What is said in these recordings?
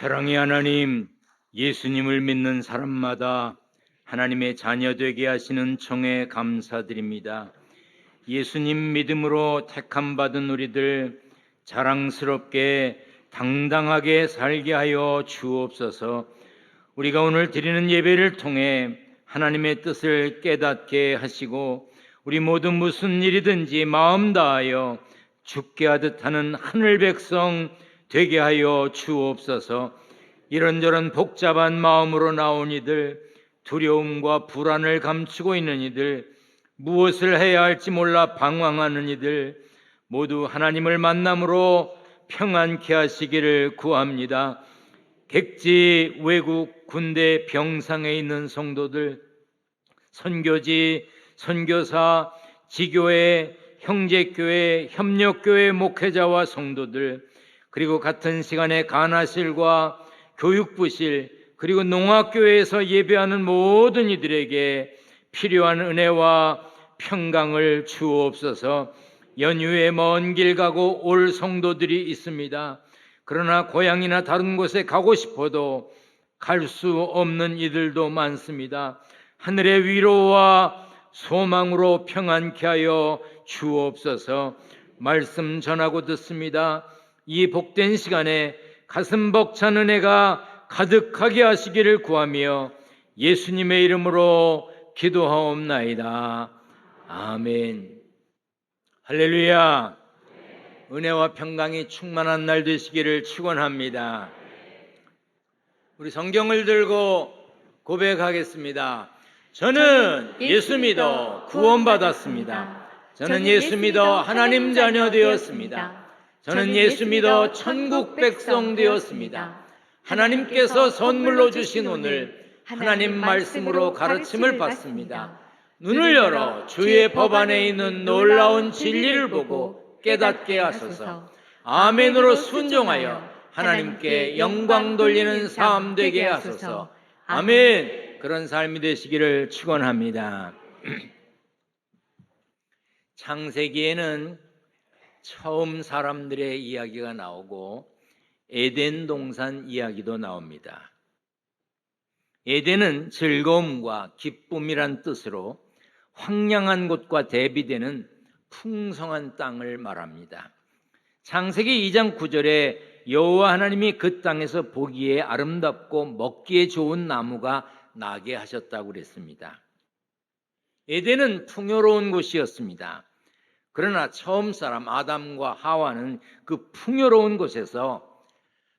사랑의 하나님, 예수님을 믿는 사람마다 하나님의 자녀 되게 하시는 청에 감사드립니다. 예수님 믿음으로 택함 받은 우리들 자랑스럽게 당당하게 살게 하여 주옵소서. 우리가 오늘 드리는 예배를 통해 하나님의 뜻을 깨닫게 하시고 우리 모두 무슨 일이든지 마음 다하여 죽게 하듯 하는 하늘 백성 되게 하여 주옵소서. 이런저런 복잡한 마음으로 나온 이들, 두려움과 불안을 감추고 있는 이들, 무엇을 해야 할지 몰라 방황하는 이들 모두 하나님을 만남으로 평안케 하시기를 구합니다. 객지, 외국, 군대, 병상에 있는 성도들, 선교지, 선교사, 지교회, 형제교회, 협력교회 목회자와 성도들, 그리고 같은 시간에 간화실과 교육부실, 그리고 농학교회에서 예배하는 모든 이들에게 필요한 은혜와 평강을 주옵소서. 연휴에 먼 길 가고 올 성도들이 있습니다. 그러나 고향이나 다른 곳에 가고 싶어도 갈 수 없는 이들도 많습니다. 하늘의 위로와 소망으로 평안케 하여 주옵소서. 말씀 전하고 듣습니다. 이 복된 시간에 가슴 벅찬 은혜가 가득하게 하시기를 구하며 예수님의 이름으로 기도하옵나이다. 아멘. 할렐루야. 은혜와 평강이 충만한 날 되시기를 축원합니다. 우리 성경을 들고 고백하겠습니다. 저는 예수 믿어 구원받았습니다. 저는 예수 믿어 하나님 자녀 되었습니다. 저는 예수 믿어 천국 백성 되었습니다. 하나님께서 선물로 주신 오늘 하나님 말씀으로 가르침을 받습니다. 눈을 열어 주의 법 안에 있는 놀라운 진리를 보고 깨닫게 하소서. 아멘으로 순종하여 하나님께 영광 돌리는 삶 되게 하소서. 아멘. 그런 삶이 되시기를 축원합니다. 창세기에는 처음 사람들의 이야기가 나오고 에덴 동산 이야기도 나옵니다. 에덴은 즐거움과 기쁨이란 뜻으로 황량한 곳과 대비되는 풍성한 땅을 말합니다. 창세기 2장 9절에 여호와 하나님이 그 땅에서 보기에 아름답고 먹기에 좋은 나무가 나게 하셨다고 그랬습니다. 에덴은 풍요로운 곳이었습니다. 그러나 처음 사람 아담과 하와는 그 풍요로운 곳에서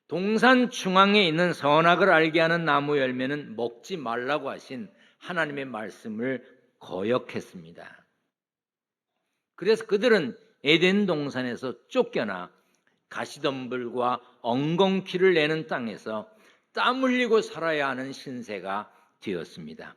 동산 중앙에 있는 선악을 알게 하는 나무 열매는 먹지 말라고 하신 하나님의 말씀을 거역했습니다. 그래서 그들은 에덴 동산에서 쫓겨나 가시덤불과 엉겅퀴를 내는 땅에서 땀 흘리고 살아야 하는 신세가 되었습니다.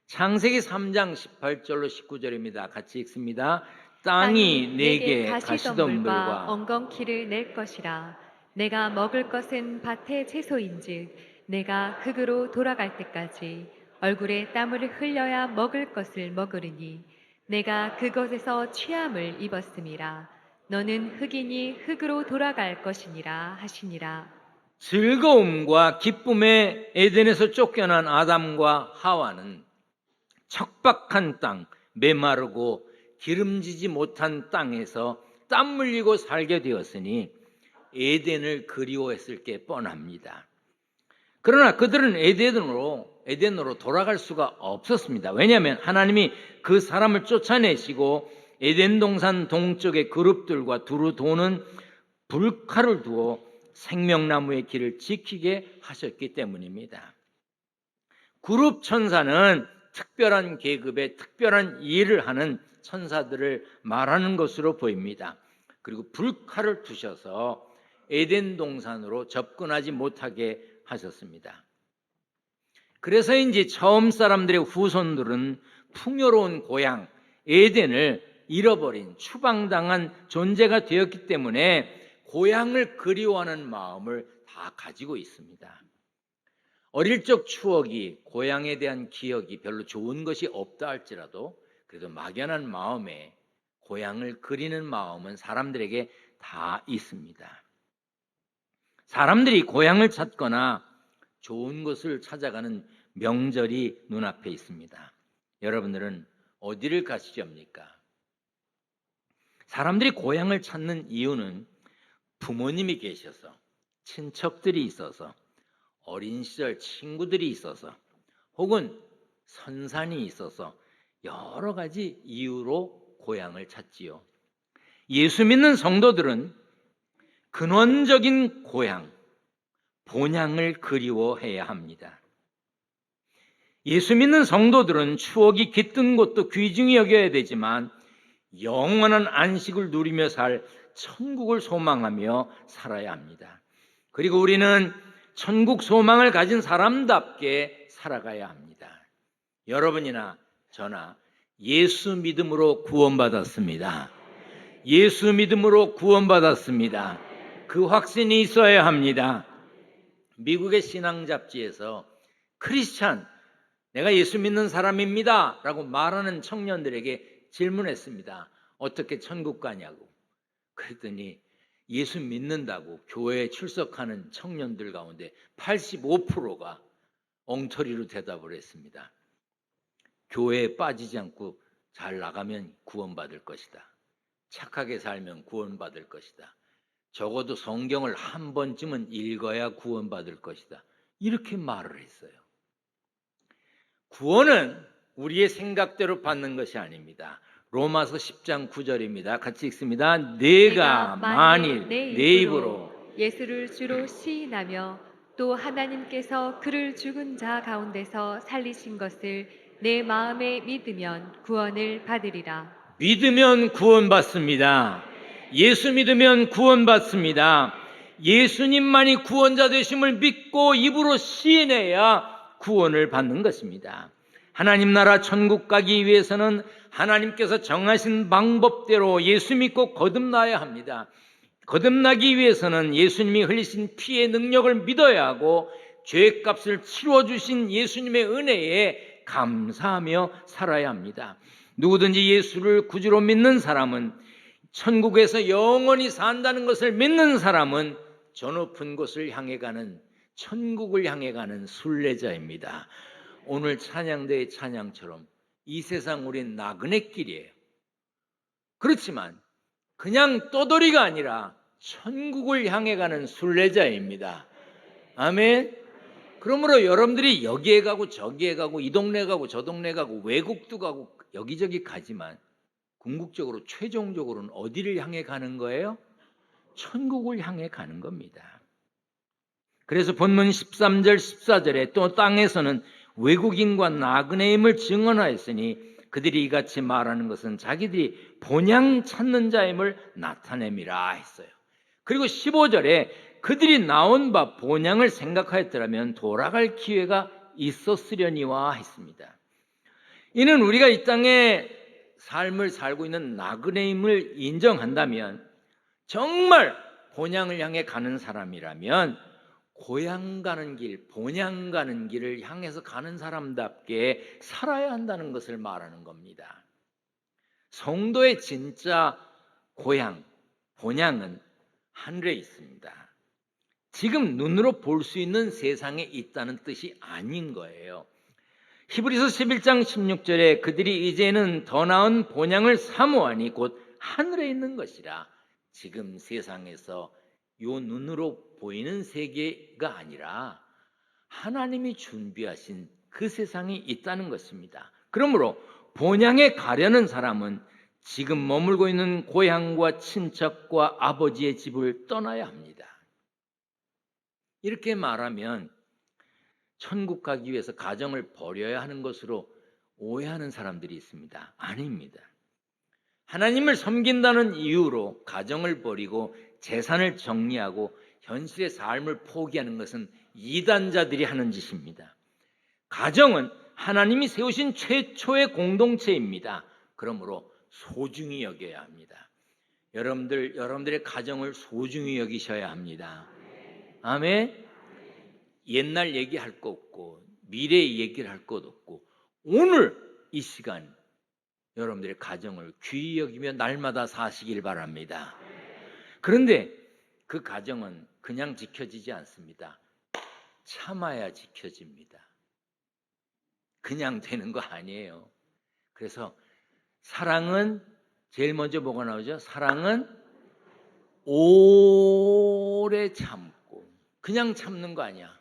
창세기 3장 18절로 19절입니다. 같이 읽습니다. 땅이 내게 가시덤불과 엉겅퀴를 낼 것이라. 내가 먹을 것은 밭의 채소인즉 내가 흙으로 돌아갈 때까지 얼굴에 땀을 흘려야 먹을 것을 먹으리니 내가 그것에서 취함을 입었음이라. 너는 흙이니 흙으로 돌아갈 것이니라 하시니라. 즐거움과 기쁨의 에덴에서 쫓겨난 아담과 하와는 척박한 땅, 메마르고 기름지지 못한 땅에서 땀 흘리고 살게 되었으니 에덴을 그리워했을 게 뻔합니다. 그러나 그들은 에덴으로 돌아갈 수가 없었습니다. 왜냐하면 하나님이 그 사람을 쫓아내시고 에덴 동산 동쪽의 그룹들과 두루 도는 불칼을 두어 생명나무의 길을 지키게 하셨기 때문입니다. 그룹 천사는 특별한 계급의 특별한 일을 하는 천사들을 말하는 것으로 보입니다. 그리고 불칼을 두셔서 에덴 동산으로 접근하지 못하게 하셨습니다. 그래서인지 처음 사람들의 후손들은 풍요로운 고향 에덴을 잃어버린 추방당한 존재가 되었기 때문에 고향을 그리워하는 마음을 다 가지고 있습니다. 어릴 적 추억이, 고향에 대한 기억이 별로 좋은 것이 없다 할지라도 그래도 막연한 마음에 고향을 그리는 마음은 사람들에게 다 있습니다. 사람들이 고향을 찾거나 좋은 곳을 찾아가는 명절이 눈앞에 있습니다. 여러분들은 어디를 가시렵니까? 사람들이 고향을 찾는 이유는 부모님이 계셔서, 친척들이 있어서, 어린 시절 친구들이 있어서, 혹은 선산이 있어서 여러 가지 이유로 고향을 찾지요. 예수 믿는 성도들은 근원적인 고향, 본향을 그리워해야 합니다. 예수 믿는 성도들은 추억이 깃든 곳도 귀중히 여겨야 되지만 영원한 안식을 누리며 살 천국을 소망하며 살아야 합니다. 그리고 우리는 천국 소망을 가진 사람답게 살아가야 합니다. 여러분이나 저나 예수 믿음으로 구원받았습니다. 예수 믿음으로 구원받았습니다. 그 확신이 있어야 합니다. 미국의 신앙 잡지에서 크리스찬, 내가 예수 믿는 사람입니다 라고 말하는 청년들에게 질문했습니다. 어떻게 천국 가냐고. 그랬더니 예수 믿는다고 교회에 출석하는 청년들 가운데 85%가 엉터리로 대답을 했습니다. 교회에 빠지지 않고 잘 나가면 구원받을 것이다. 착하게 살면 구원받을 것이다. 적어도 성경을 한 번쯤은 읽어야 구원받을 것이다. 이렇게 말을 했어요. 구원은 우리의 생각대로 받는 것이 아닙니다. 로마서 10장 9절입니다. 같이 읽습니다. 내가 만일 내 입으로 예수를 주로 시인하며 또 하나님께서 그를 죽은 자 가운데서 살리신 것을 내 마음에 믿으면 구원을 받으리라. 믿으면 구원받습니다. 예수 믿으면 구원받습니다. 예수님만이 구원자 되심을 믿고 입으로 시인해야 구원을 받는 것입니다. 하나님 나라 천국 가기 위해서는 하나님께서 정하신 방법대로 예수 믿고 거듭나야 합니다. 거듭나기 위해서는 예수님이 흘리신 피의 능력을 믿어야 하고 죄값을 치러주신 예수님의 은혜에 감사하며 살아야 합니다. 누구든지 예수를 구주로 믿는 사람은, 천국에서 영원히 산다는 것을 믿는 사람은 저 높은 곳을 향해 가는, 천국을 향해 가는 순례자입니다. 오늘 찬양대의 찬양처럼 이 세상 우린 나그네 길이에요. 그렇지만 그냥 떠돌이가 아니라 천국을 향해 가는 순례자입니다. 아멘. 그러므로 여러분들이 여기에 가고 저기에 가고 이 동네 가고 저 동네 가고 외국도 가고 여기저기 가지만 궁극적으로 최종적으로는 어디를 향해 가는 거예요? 천국을 향해 가는 겁니다. 그래서 본문 13절 14절에 또 땅에서는 외국인과 나그네임을 증언하였으니 그들이 이같이 말하는 것은 자기들이 본향 찾는 자임을 나타냄이라 했어요. 그리고 15절에 그들이 나온 바 본향을 생각하였더라면 돌아갈 기회가 있었으려니와 했습니다. 이는 우리가 이 땅에 삶을 살고 있는 나그네임을 인정한다면, 정말 본향을 향해 가는 사람이라면 고향 가는 길, 본향 가는 길을 향해서 가는 사람답게 살아야 한다는 것을 말하는 겁니다. 성도의 진짜 고향, 본향은 하늘에 있습니다. 지금 눈으로 볼 수 있는 세상에 있다는 뜻이 아닌 거예요. 히브리서 11장 16절에 그들이 이제는 더 나은 본향을 사모하니 곧 하늘에 있는 것이라. 지금 세상에서 요 눈으로 보이는 세계가 아니라 하나님이 준비하신 그 세상이 있다는 것입니다. 그러므로 본향에 가려는 사람은 지금 머물고 있는 고향과 친척과 아버지의 집을 떠나야 합니다. 이렇게 말하면 천국 가기 위해서 가정을 버려야 하는 것으로 오해하는 사람들이 있습니다. 아닙니다. 하나님을 섬긴다는 이유로 가정을 버리고 재산을 정리하고 현실의 삶을 포기하는 것은 이단자들이 하는 짓입니다. 가정은 하나님이 세우신 최초의 공동체입니다. 그러므로 소중히 여겨야 합니다. 여러분들의 가정을 소중히 여기셔야 합니다. 아멘. 옛날 얘기할 거 없고 미래 얘기를 할 것 없고 오늘 이 시간 여러분들의 가정을 귀히 여기며 날마다 사시길 바랍니다. 그런데 그 가정은 그냥 지켜지지 않습니다. 참아야 지켜집니다. 그냥 되는 거 아니에요. 그래서 사랑은 제일 먼저 뭐가 나오죠? 사랑은 오래 참고. 그냥 참는 거 아니야.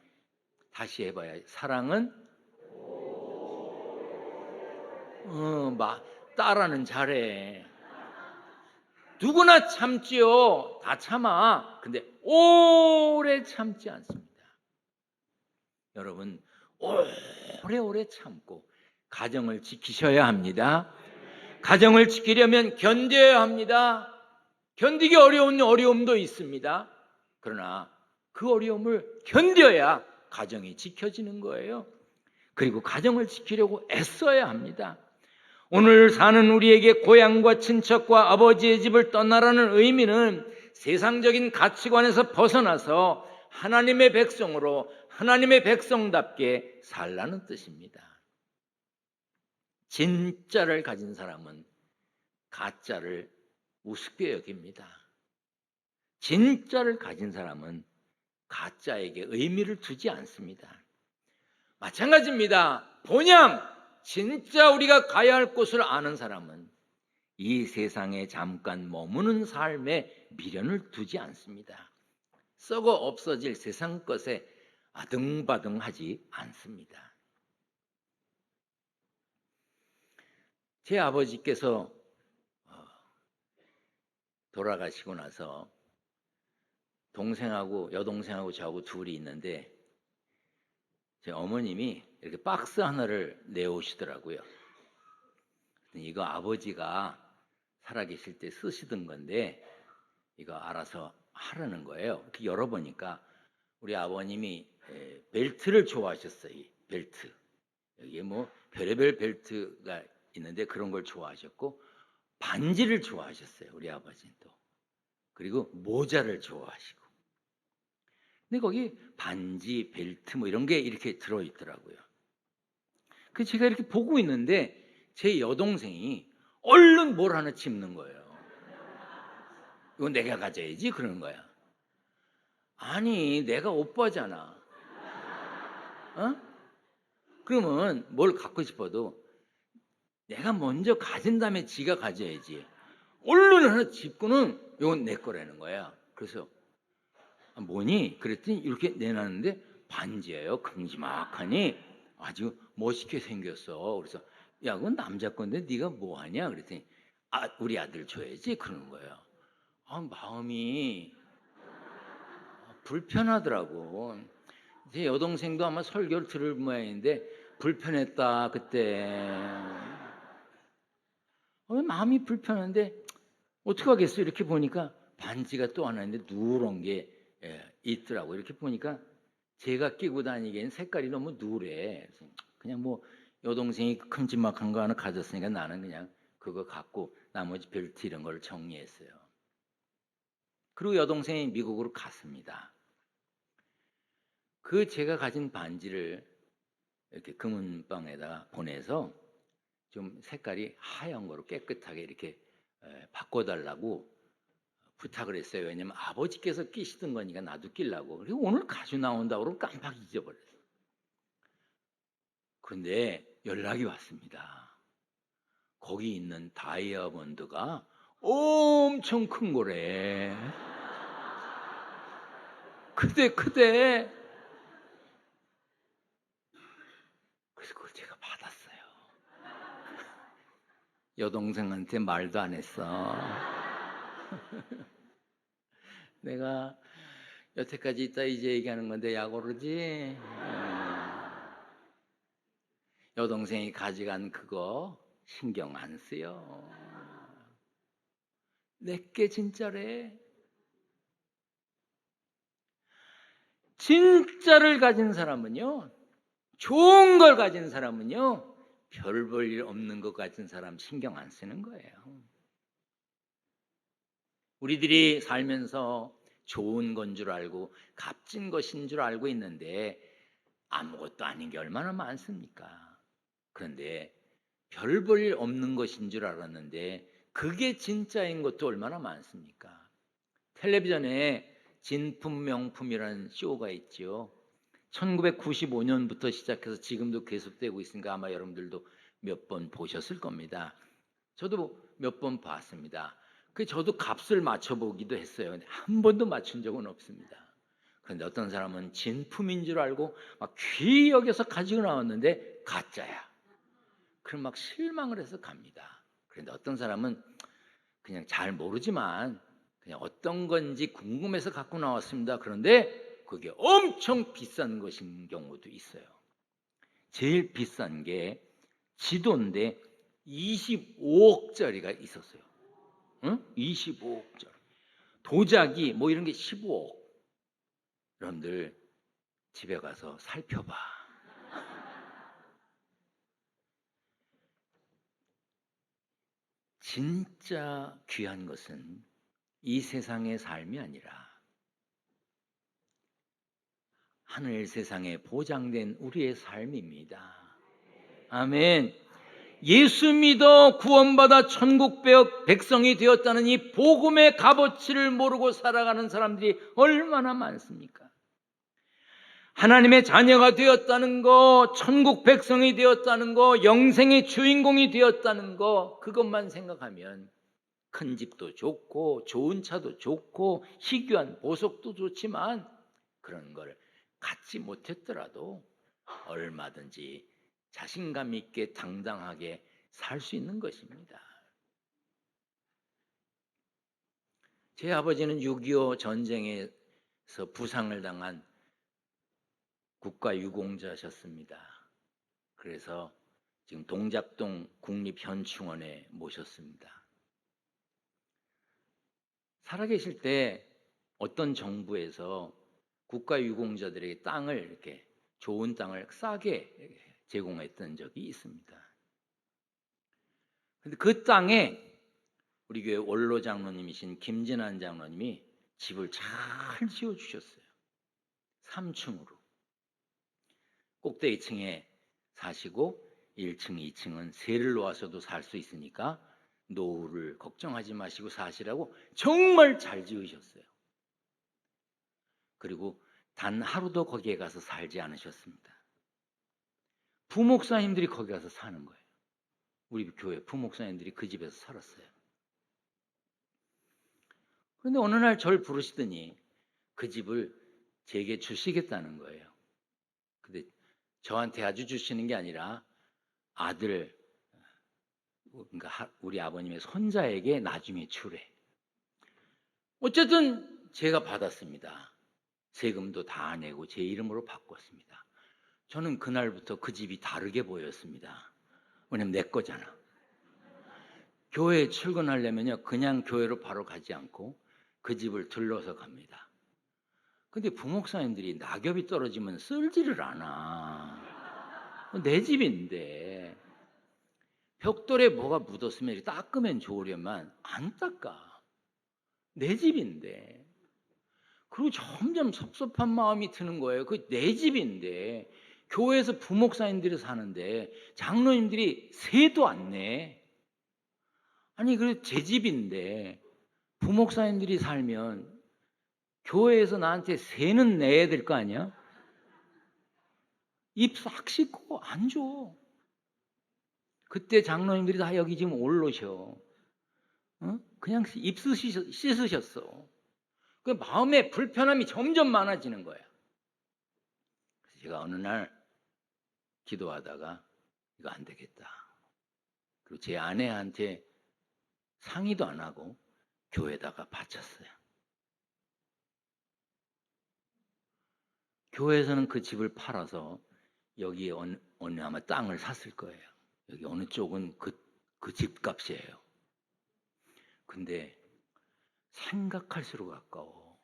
다시 해봐요. 사랑은 따라는 잘해. 누구나 참지요. 다 참아. 근데 오래 참지 않습니다. 여러분, 오래오래 참고 가정을 지키셔야 합니다. 가정을 지키려면 견뎌야 합니다. 견디기 어려운 어려움도 있습니다. 그러나 그 어려움을 견뎌야 가정이 지켜지는 거예요. 그리고 가정을 지키려고 애써야 합니다. 오늘 사는 우리에게 고향과 친척과 아버지의 집을 떠나라는 의미는 세상적인 가치관에서 벗어나서 하나님의 백성으로 하나님의 백성답게 살라는 뜻입니다. 진짜를 가진 사람은 가짜를 우습게 여깁니다. 진짜를 가진 사람은 가짜에게 의미를 두지 않습니다. 마찬가지입니다. 본향, 진짜 우리가 가야 할 곳을 아는 사람은 이 세상에 잠깐 머무는 삶에 미련을 두지 않습니다. 썩어 없어질 세상 것에 아등바등하지 않습니다. 제 아버지께서 돌아가시고 나서 동생하고 여동생하고 저하고 둘이 있는데 제 어머님이 이렇게 박스 하나를 내오시더라고요. 이거 아버지가 살아계실 때 쓰시던 건데 이거 알아서 하라는 거예요. 이렇게 열어보니까 우리 아버님이 벨트를 좋아하셨어요. 이 벨트. 여기에 뭐 별의별 벨트가 있는데 그런 걸 좋아하셨고 반지를 좋아하셨어요. 우리 아버지는 또. 그리고 모자를 좋아하시고. 근데 거기 반지, 벨트 뭐 이런 게 이렇게 들어있더라고요. 그 제가 이렇게 보고 있는데 제 여동생이 얼른 뭘 하나 짚는 거예요. 이거 내가 가져야지 그러는 거야. 아니 내가 오빠잖아. 그러면 뭘 갖고 싶어도 내가 먼저 가진 다음에 지가 가져야지. 얼른 하나 짚고는 이건 내 거라는 거야. 그래서 뭐니? 그랬더니 이렇게 내놨는데 반지예요. 큼지막하니 아주 멋있게 생겼어. 그래서 야 그건 남자 건데 네가 뭐 하냐? 그랬더니 우리 아들 줘야지 그러는 거예요. 마음이 불편하더라고. 제 여동생도 아마 설교를 들을 모양인데 불편했다 그때. 마음이 불편한데 어떻게 하겠어? 이렇게 보니까 반지가 또 하나 있는데 누런 게 있더라고. 이렇게 보니까 제가 끼고 다니기엔 색깔이 너무 누래. 그냥 뭐 여동생이 큼지막한 거 하나 가졌으니까 나는 그냥 그거 갖고 나머지 벨트 이런 걸 정리했어요. 그리고 여동생이 미국으로 갔습니다. 그 제가 가진 반지를 이렇게 금은방에다가 보내서 좀 색깔이 하얀 거로 깨끗하게 이렇게 바꿔달라고 부탁을 했어요. 왜냐면 아버지께서 끼시던 거니까 나도 끼려고. 그리고 오늘 가져 나온다고 그러고 깜빡 잊어버렸어요. 그런데 연락이 왔습니다. 거기 있는 다이아몬드가 엄청 큰 거래. 크대. 그래서 그걸 제가 받았어요. 여동생한테 말도 안 했어. 내가 여태까지 있다 이제 얘기하는 건데 약오르지. 여동생이 가져간 그거 신경 안 쓰여. 내게 진짜래. 진짜를 가진 사람은요, 좋은 걸 가진 사람은요, 별 볼 일 없는 것 가진 사람 신경 안 쓰는 거예요. 우리들이 살면서 좋은 건 줄 알고 값진 것인 줄 알고 있는데 아무것도 아닌 게 얼마나 많습니까? 그런데 별 볼 일 없는 것인 줄 알았는데 그게 진짜인 것도 얼마나 많습니까? 텔레비전에 진품 명품이라는 쇼가 있죠. 1995년부터 시작해서 지금도 계속되고 있으니까 아마 여러분들도 몇 번 보셨을 겁니다. 저도 몇 번 봤습니다. 저도 값을 맞춰보기도 했어요. 근데 한 번도 맞춘 적은 없습니다. 그런데 어떤 사람은 진품인 줄 알고 막 귀히 여겨서 가지고 나왔는데 가짜야. 그럼 막 실망을 해서 갑니다. 그런데 어떤 사람은 그냥 잘 모르지만 그냥 어떤 건지 궁금해서 갖고 나왔습니다. 그런데 그게 엄청 비싼 것인 경우도 있어요. 제일 비싼 게 지도인데 25억짜리가 있었어요. 응? 25억짜리. 도자기 뭐 이런 게 15억. 여러분들 집에 가서 살펴봐. 진짜 귀한 것은 이 세상의 삶이 아니라 하늘 세상에 보장된 우리의 삶입니다. 아멘. 예수 믿어 구원받아 천국 백성이 되었다는 이 복음의 값어치를 모르고 살아가는 사람들이 얼마나 많습니까? 하나님의 자녀가 되었다는 거, 천국 백성이 되었다는 거, 영생의 주인공이 되었다는 거, 그것만 생각하면 큰 집도 좋고 좋은 차도 좋고 희귀한 보석도 좋지만 그런 걸 갖지 못했더라도 얼마든지 자신감 있게 당당하게 살 수 있는 것입니다. 제 아버지는 6.25 전쟁에서 부상을 당한 국가유공자셨습니다. 그래서 지금 동작동 국립현충원에 모셨습니다. 살아계실 때 어떤 정부에서 국가유공자들에게 땅을 이렇게 좋은 땅을 싸게 제공했던 적이 있습니다. 근데 그 땅에 우리 교회 원로 장로님이신 김진환 장로님이 집을 잘 지어 주셨어요. 3층으로. 꼭대기층에 사시고 1층, 2층은 세를 놓아서도 살 수 있으니까 노후를 걱정하지 마시고 사시라고 정말 잘 지으셨어요. 그리고 단 하루도 거기에 가서 살지 않으셨습니다. 부목사님들이 거기 가서 사는 거예요. 우리 교회 부목사님들이 그 집에서 살았어요. 그런데 어느 날 저를 부르시더니 그 집을 제게 주시겠다는 거예요. 근데 저한테 아주 주시는 게 아니라 아들, 그러니까 우리 아버님의 손자에게 나중에 주래. 어쨌든 제가 받았습니다. 세금도 다 내고 제 이름으로 바꿨습니다. 저는 그날부터 그 집이 다르게 보였습니다. 왜냐면 내 거잖아. 교회에 출근하려면요, 그냥 교회로 바로 가지 않고 그 집을 들러서 갑니다. 근데 부목사님들이 낙엽이 떨어지면 쓸지를 않아. 내 집인데 벽돌에 뭐가 묻었으면 이렇게 닦으면 좋으려면 안 닦아. 내 집인데. 그리고 점점 섭섭한 마음이 드는 거예요. 그 내 집인데 교회에서 부목사님들이 사는데 장로님들이 세도 안 내. 아니 그래 제 집인데 부목사님들이 살면 교회에서 나한테 세는 내야 될 거 아니야? 입 싹 씻고 안 줘. 그때 장로님들이 다 여기 지금 올로셔. 그냥 입 씻으셨어. 그 마음의 불편함이 점점 많아지는 거야. 그래서 제가 어느 날 기도하다가 이거 안 되겠다. 그리고 제 아내한테 상의도 안 하고 교회에다가 바쳤어요. 교회에서는 그 집을 팔아서 여기에 어느 아마 땅을 샀을 거예요. 여기 어느 쪽은 그 집값이에요. 근데 생각할수록 아까워.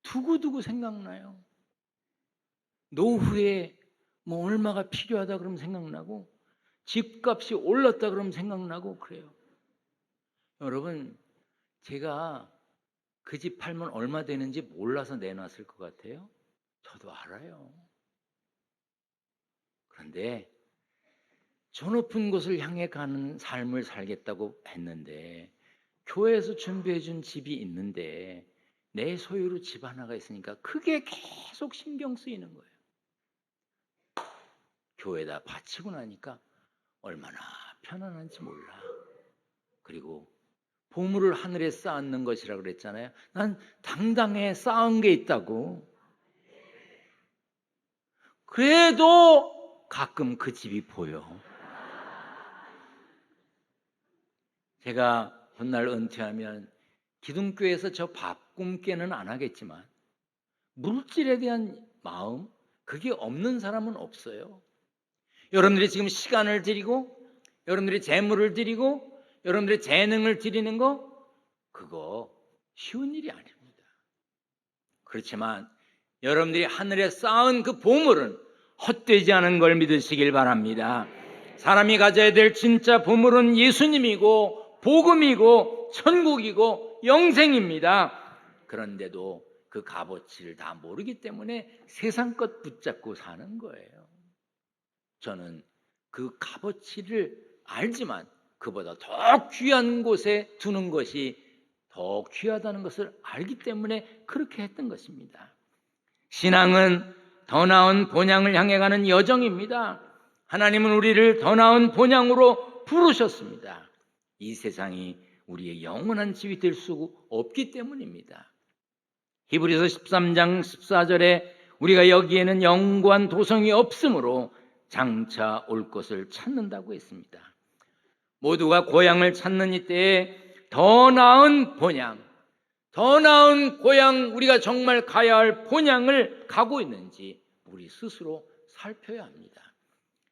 두고두고 생각나요. 노후에 뭐 얼마가 필요하다 그러면 생각나고 집값이 올랐다 그러면 생각나고 그래요. 여러분 제가 그 집 팔면 얼마 되는지 몰라서 내놨을 것 같아요? 저도 알아요. 그런데 저 높은 곳을 향해 가는 삶을 살겠다고 했는데 교회에서 준비해 준 집이 있는데 내 소유로 집 하나가 있으니까 그게 계속 신경 쓰이는 거예요. 교회에다 바치고 나니까 얼마나 편안한지 몰라. 그리고 보물을 하늘에 쌓는 것이라 그랬잖아요. 난 당당해 쌓은 게 있다고. 그래도 가끔 그 집이 보여. 제가 훗날 은퇴하면 기둥교회에서 저 바꿈께는 안 하겠지만 물질에 대한 마음, 그게 없는 사람은 없어요. 여러분들이 지금 시간을 드리고 여러분들이 재물을 드리고 여러분들의 재능을 드리는 거, 그거 쉬운 일이 아닙니다. 그렇지만 여러분들이 하늘에 쌓은 그 보물은 헛되지 않은 걸 믿으시길 바랍니다. 사람이 가져야 될 진짜 보물은 예수님이고 복음이고 천국이고 영생입니다. 그런데도 그 값어치를 다 모르기 때문에 세상 것 붙잡고 사는 거예요. 저는 그 값어치를 알지만 그보다 더 귀한 곳에 두는 것이 더 귀하다는 것을 알기 때문에 그렇게 했던 것입니다. 신앙은 더 나은 본향을 향해 가는 여정입니다. 하나님은 우리를 더 나은 본향으로 부르셨습니다. 이 세상이 우리의 영원한 집이 될 수 없기 때문입니다. 히브리서 13장 14절에 우리가 여기에는 영구한 도성이 없으므로 장차 올 것을 찾는다고 했습니다. 모두가 고향을 찾는 이때에 더 나은 본향, 더 나은 고향, 우리가 정말 가야 할 본향을 가고 있는지 우리 스스로 살펴야 합니다.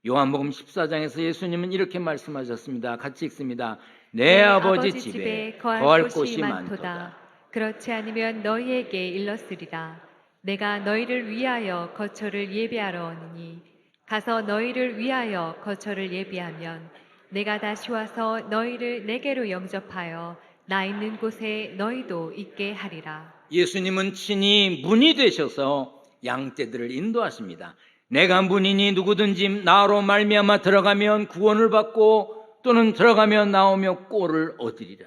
요한복음 14장에서 예수님은 이렇게 말씀하셨습니다. 같이 읽습니다. 내 아버지 집에 거할 곳이 많도다. 그렇지 않으면 너희에게 일렀으리라. 내가 너희를 위하여 거처를 예비하러 오느니 가서 너희를 위하여 거처를 예비하면 내가 다시 와서 너희를 내게로 영접하여 나 있는 곳에 너희도 있게 하리라. 예수님은 친히 문이 되셔서 양떼들을 인도하십니다. 내가 문이니 누구든지 나로 말미암아 들어가면 구원을 받고 또는 들어가면 나오며 꼴을 얻으리라.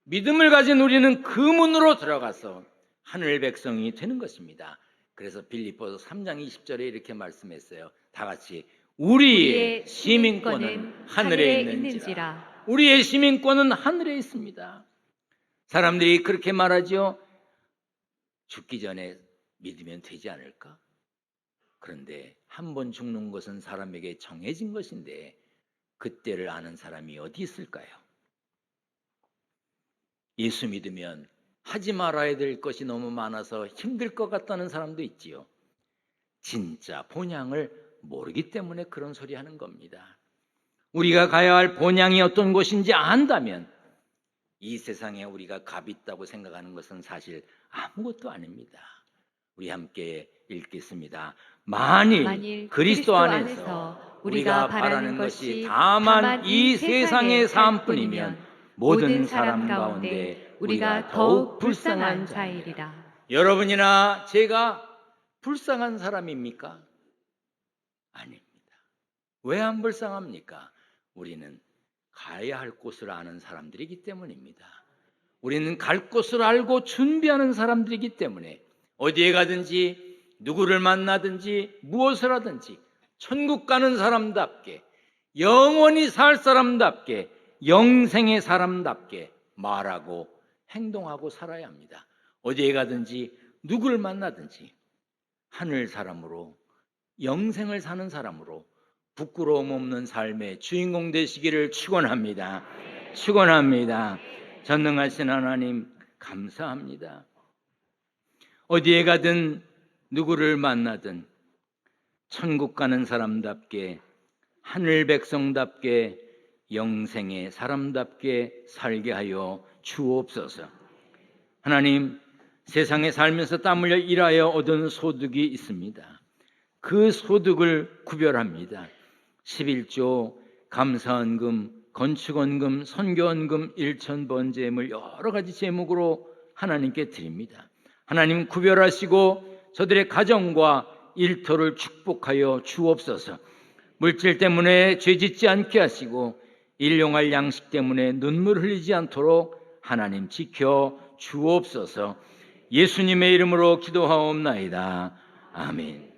믿음을 가진 우리는 그 문으로 들어가서 하늘 백성이 되는 것입니다. 그래서 빌립보서 3장 20절에 이렇게 말씀했어요. 다 같이 우리의 시민권은 하늘에 있는지라. 우리의 시민권은 하늘에 있습니다. 사람들이 그렇게 말하죠. 죽기 전에 믿으면 되지 않을까? 그런데 한 번 죽는 것은 사람에게 정해진 것인데 그때를 아는 사람이 어디 있을까요? 예수 믿으면 하지 말아야 될 것이 너무 많아서 힘들 것 같다는 사람도 있지요. 진짜 본향을 모르기 때문에 그런 소리 하는 겁니다. 우리가 가야 할 본향이 어떤 곳인지 안다면 이 세상에 우리가 값 있다고 생각하는 것은 사실 아무것도 아닙니다. 우리 함께 읽겠습니다. 만일 그리스도 안에서 우리가 바라는 것이 다만 이 세상의 삶뿐이면 모든 사람 가운데 우리가 더욱 불쌍한 자이리라. 여러분이나 제가 불쌍한 사람입니까? 아닙니다. 왜 안 불쌍합니까? 우리는 가야 할 곳을 아는 사람들이기 때문입니다. 우리는 갈 곳을 알고 준비하는 사람들이기 때문에 어디에 가든지 누구를 만나든지 무엇을 하든지 천국 가는 사람답게 영원히 살 사람답게 영생의 사람답게 말하고 행동하고 살아야 합니다. 어디에 가든지 누구를 만나든지 하늘 사람으로 영생을 사는 사람으로 부끄러움 없는 삶의 주인공 되시기를 축원합니다. 축원합니다. 전능하신 하나님 감사합니다. 어디에 가든 누구를 만나든 천국 가는 사람답게 하늘 백성답게 영생의 사람답게 살게 하여 주옵소서. 하나님, 세상에 살면서 땀 흘려 일하여 얻은 소득이 있습니다. 그 소득을 구별합니다. 11조, 감사헌금, 건축헌금, 선교헌금, 일천번제물 여러 가지 제목으로 하나님께 드립니다. 하나님 구별하시고 저들의 가정과 일터를 축복하여 주옵소서. 물질 때문에 죄짓지 않게 하시고 일용할 양식 때문에 눈물 흘리지 않도록 하나님 지켜 주옵소서. 예수님의 이름으로 기도하옵나이다. 아멘.